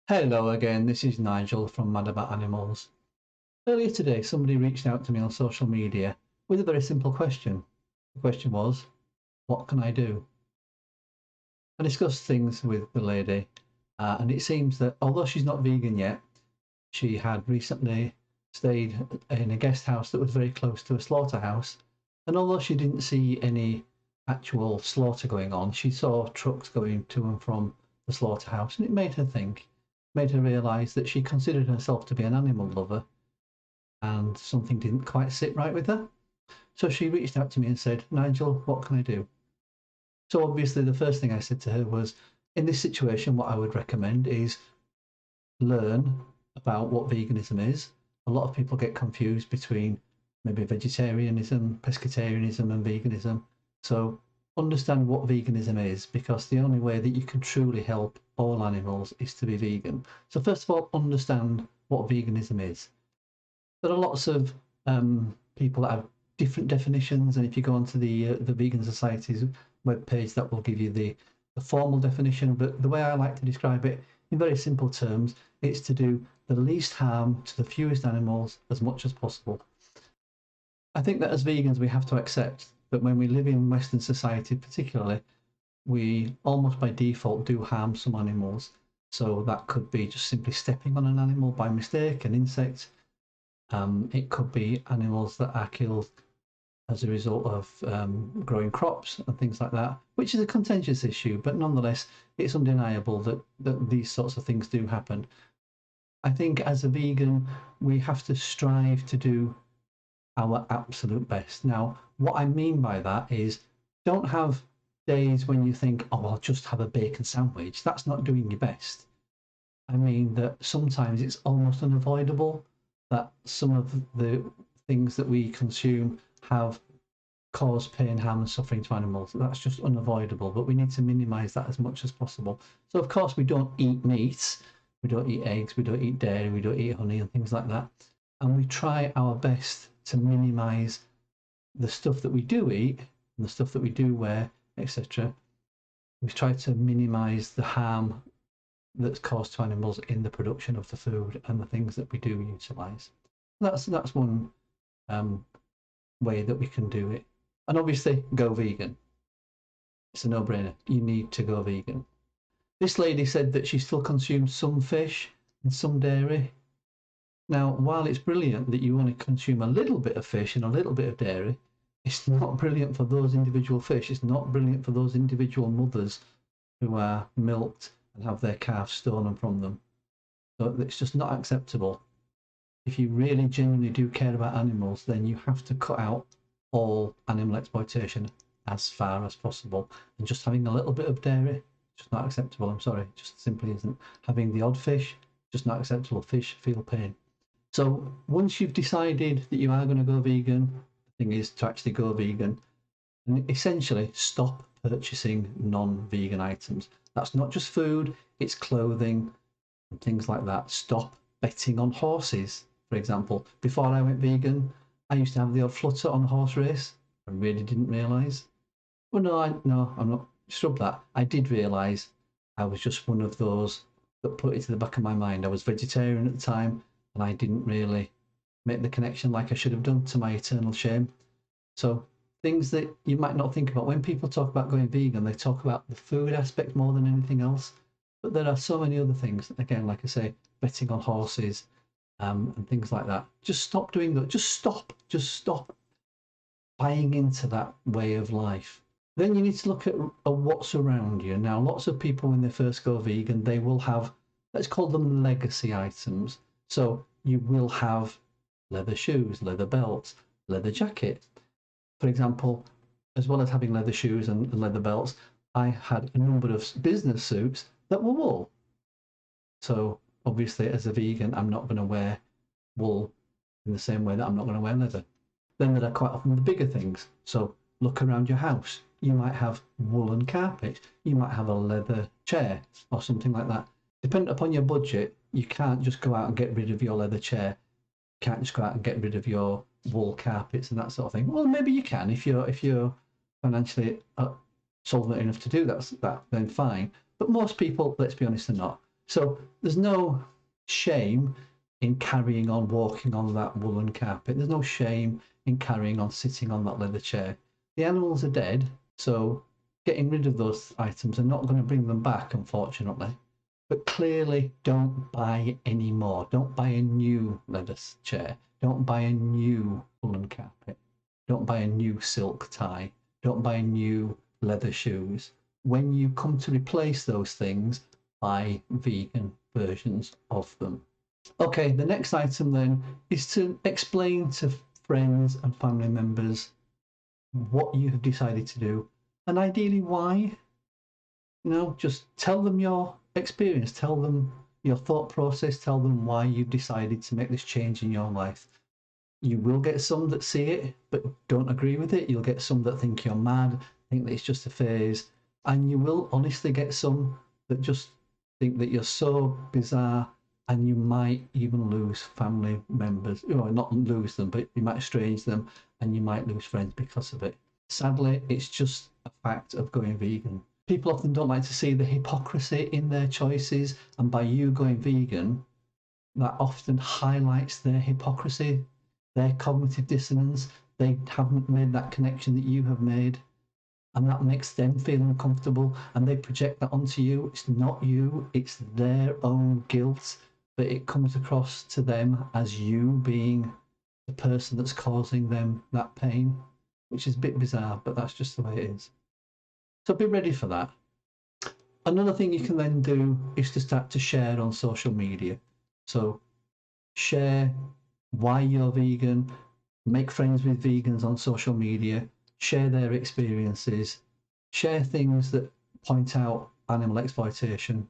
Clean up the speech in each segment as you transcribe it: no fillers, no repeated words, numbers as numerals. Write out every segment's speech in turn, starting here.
Hello again, this is Nigel from Mad About Animals. Earlier today, somebody reached out to me on social media with a very simple question. The question was, what can I do? I discussed things with the lady, and it seems that although she's not vegan yet, she had recently stayed in a guest house that was very close to a slaughterhouse. And although she didn't see any actual slaughter going on, she saw trucks going to and from the slaughterhouse, and it made her think, made her realise that she considered herself to be an animal lover, and something didn't quite sit right with her. So she reached out to me and said, Nigel, what can I do? So obviously the first thing I said to her was, in this situation, what I would recommend is learn about what veganism is. A lot of people get confused between maybe vegetarianism, pescatarianism, and veganism. So understand what veganism is, because the only way that you can truly help all animals is to be vegan. So first of all, understand what veganism is. There are lots of people that have different definitions, and if you go onto the Vegan Society's webpage, that will give you the formal definition. But the way I like to describe it, in very simple terms, it's to do the least harm to the fewest animals as much as possible. I think that as vegans, we have to accept that when we live in Western society, particularly, we almost by default do harm some animals. So that could be just simply stepping on an animal by mistake, an insect. It could be animals that are killed as a result of growing crops and things like that, which is a contentious issue, but nonetheless, it's undeniable that these sorts of things do happen. I think as a vegan, we have to strive to do our absolute best. Now, what I mean by that is, don't have days when you think, oh, I'll just have a bacon sandwich. That's not doing your best. I mean that sometimes it's almost unavoidable that some of the things that we consume have caused pain, harm, and suffering to animals. That's just unavoidable, but we need to minimize that as much as possible. So, of course, we don't eat meat, we don't eat eggs, we don't eat dairy, we don't eat honey, and things like that. And we try our best to minimize the stuff that we do eat and the stuff that we do wear, etc. We try to minimize the harm that's caused to animals in the production of the food and the things that we do utilize. That's one way that we can do it. And obviously, go vegan. It's a no-brainer. You need to go vegan. This lady said that she still consumes some fish and some dairy. Now, while it's brilliant that you only consume a little bit of fish and a little bit of dairy, it's not brilliant for those individual fish. It's not brilliant for those individual mothers who are milked and have their calves stolen from them. So it's just not acceptable. If you really genuinely do care about animals, then you have to cut out all animal exploitation as far as possible. And just having a little bit of dairy, just not acceptable. I'm sorry, just simply isn't. Having the odd fish, just not acceptable. Fish feel pain. So once you've decided that you are going to go vegan, the thing is to actually go vegan and essentially stop purchasing non-vegan items. That's not just food, it's clothing and things like that. Stop betting on horses, for example. Before I went vegan, I used to have the odd flutter on a horse race. I really didn't realise. Well, no, I'm not. Scrub that. I did realise I was just one of those that put it to the back of my mind. I was vegetarian at the time, and I didn't really make the connection like I should have done, to my eternal shame. So things that you might not think about. When people talk about going vegan, they talk about the food aspect more than anything else. But there are so many other things. Again, like I say, betting on horses and things like that. Just stop doing that. Just stop buying into that way of life. Then you need to look at what's around you. Now, lots of people, when they first go vegan, they will have, let's call them legacy items. So you will have leather shoes, leather belts, leather jacket. For example, as well as having leather shoes and leather belts, I had a number of business suits that were wool. So obviously, as a vegan, I'm not going to wear wool in the same way that I'm not going to wear leather. Then there are quite often the bigger things. So look around your house. You might have woolen carpet. You might have a leather chair or something like that. Depending upon your budget, you can't just go out and get rid of your leather chair. You can't just go out and get rid of your wool carpets and that sort of thing. Well, maybe you can if you're financially solvent enough to do that, then fine. But most people, let's be honest, are not. So there's no shame in carrying on walking on that woolen carpet. There's no shame in carrying on sitting on that leather chair. The animals are dead, so getting rid of those items are not going to bring them back, unfortunately. But clearly, don't buy any more. Don't buy a new leather chair. Don't buy a new woolen carpet. Don't buy a new silk tie. Don't buy new leather shoes. When you come to replace those things, buy vegan versions of them. Okay, the next item then is to explain to friends and family members what you have decided to do and ideally why. You know, just tell them your experience, tell them your thought process, tell them why you've decided to make this change in your life. You will get some that see it but don't agree with it. You'll get some that think you're mad, think that it's just a phase, and you will honestly get some that just think that you're so bizarre, and you might even lose family members. You know, not lose them, but you might estrange them, and you might lose friends because of it. Sadly, it's just a fact of going vegan. People often don't like to see the hypocrisy in their choices, and by you going vegan, that often highlights their hypocrisy, their cognitive dissonance. They haven't made that connection that you have made, and that makes them feel uncomfortable, and they project that onto you. It's not you, it's their own guilt, but it comes across to them as you being the person that's causing them that pain, which is a bit bizarre, but that's just the way it is. So be ready for that. Another thing you can then do is to start to share on social media. So share why you're vegan, make friends with vegans on social media, share their experiences, share things that point out animal exploitation.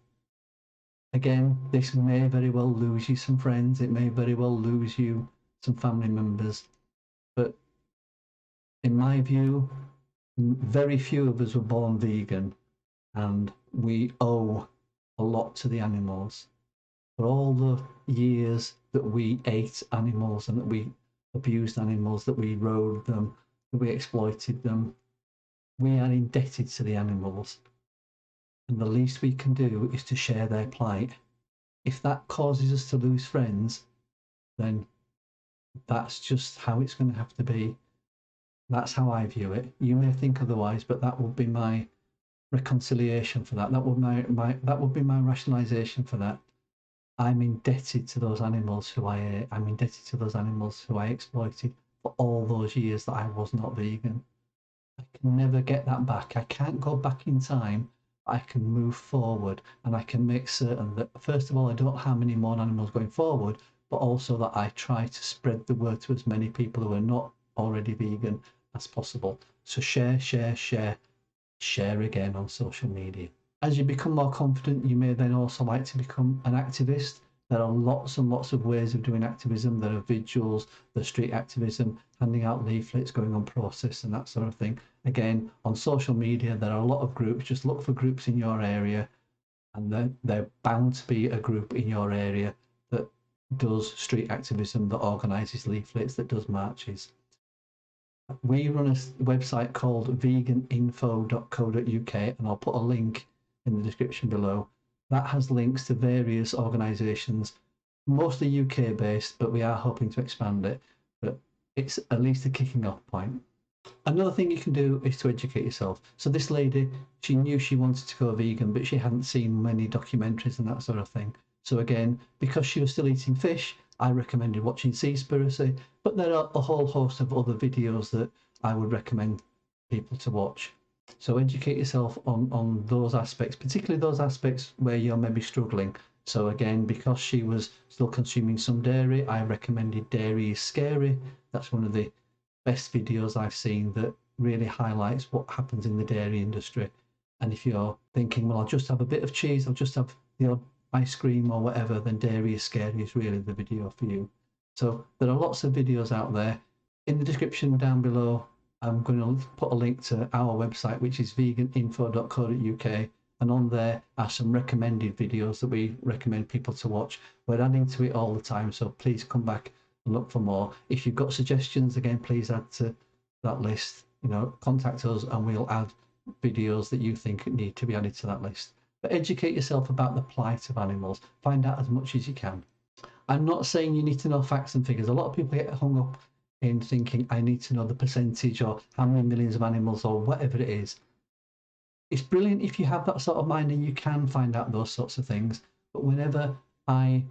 Again, this may very well lose you some friends, it may very well lose you some family members, but in my view, very few of us were born vegan, and we owe a lot to the animals. For all the years that we ate animals and that we abused animals, that we rode them, that we exploited them, we are indebted to the animals. And the least we can do is to share their plight. If that causes us to lose friends, then that's just how it's going to have to be. That's how I view it. You may think otherwise, but that would be my reconciliation for that. That would be my rationalization for that. I'm indebted to those animals who I ate. I'm indebted to those animals who I exploited for all those years that I was not vegan. I can never get that back. I can't go back in time. I can move forward, and I can make certain that, first of all, I don't harm any more animals going forward, but also that I try to spread the word to as many people who are not already vegan as possible. So share, share, share, share again on social media. As you become more confident, you may then also like to become an activist. There are lots and lots of ways of doing activism. There are vigils, there's street activism, handing out leaflets, going on protests and that sort of thing. Again, on social media, there are a lot of groups. Just look for groups in your area, and they're bound to be a group in your area that does street activism, that organises leaflets, that does marches. We run a website called veganinfo.co.uk, and I'll put a link in the description below. That has links to various organisations, mostly UK based, but we are hoping to expand it. But it's at least a kicking off point. Another thing you can do is to educate yourself. So this lady, she knew she wanted to go vegan, but she hadn't seen many documentaries and that sort of thing. So again, because she was still eating fish, I recommended watching Seaspiracy, but there are a whole host of other videos that I would recommend people to watch. So educate yourself on those aspects, particularly those aspects where you're maybe struggling. So again, because she was still consuming some dairy, I recommended Dairy is Scary. That's one of the best videos I've seen that really highlights what happens in the dairy industry. And if you're thinking, well, I'll just have a bit of cheese, I'll just have the odd ice cream or whatever, then Dairy is Scary is really the video for you. So there are lots of videos out there. In the description down below, I'm going to put a link to our website, which is veganinfo.co.uk, and on there are some recommended videos that we recommend people to watch. We're adding to it all the time, so please come back and look for more. If you've got suggestions, again, please add to that list. You know, contact us and we'll add videos that you think need to be added to that list. But educate yourself about the plight of animals. Find out as much as you can. I'm not saying you need to know facts and figures. A lot of people get hung up in thinking I need to know the percentage or how many millions of animals or whatever it is. It's brilliant if you have that sort of mind and you can find out those sorts of things. But whenever I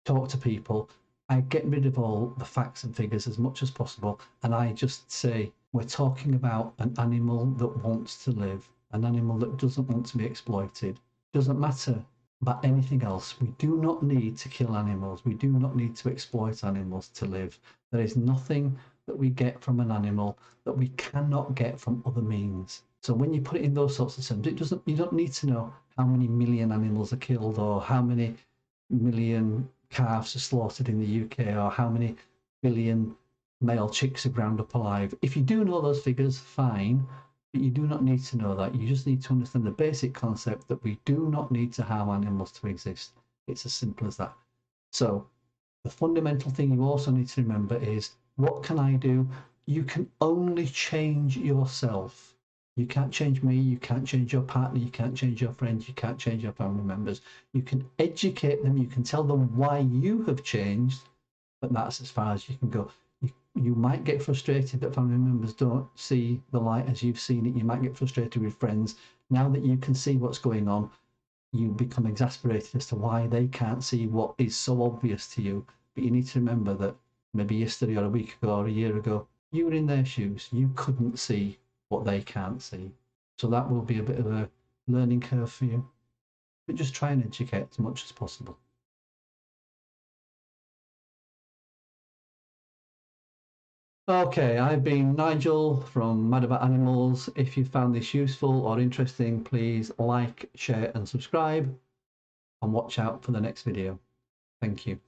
talk to people, I get rid of all the facts and figures as much as possible. And I just say, we're talking about an animal that wants to live, an animal that doesn't want to be exploited. Doesn't matter about anything else. We do not need to kill animals. We do not need to exploit animals to live. There is nothing that we get from an animal that we cannot get from other means. So when you put it in those sorts of terms, you don't need to know how many million animals are killed or how many million calves are slaughtered in the UK or how many billion male chicks are ground up alive. If you do know those figures, fine, but you do not need to know that. You just need to understand the basic concept that we do not need to harm animals to exist. It's as simple as that. So the fundamental thing you also need to remember is, what can I do? You can only change yourself. You can't change me, you can't change your partner, you can't change your friends, you can't change your family members. You can educate them, you can tell them why you have changed, but that's as far as you can go. You might get frustrated that family members don't see the light as you've seen it. You might get frustrated with friends. Now that you can see what's going on, you become exasperated as to why they can't see what is so obvious to you. But you need to remember that maybe yesterday or a week ago or a year ago, you were in their shoes. You couldn't see what they can't see. So that will be a bit of a learning curve for you. But just try and educate as much as possible. Okay, I've been Nigel from Mad About Animals. If you found this useful or interesting, please like, share and subscribe, and watch out for the next video. Thank you.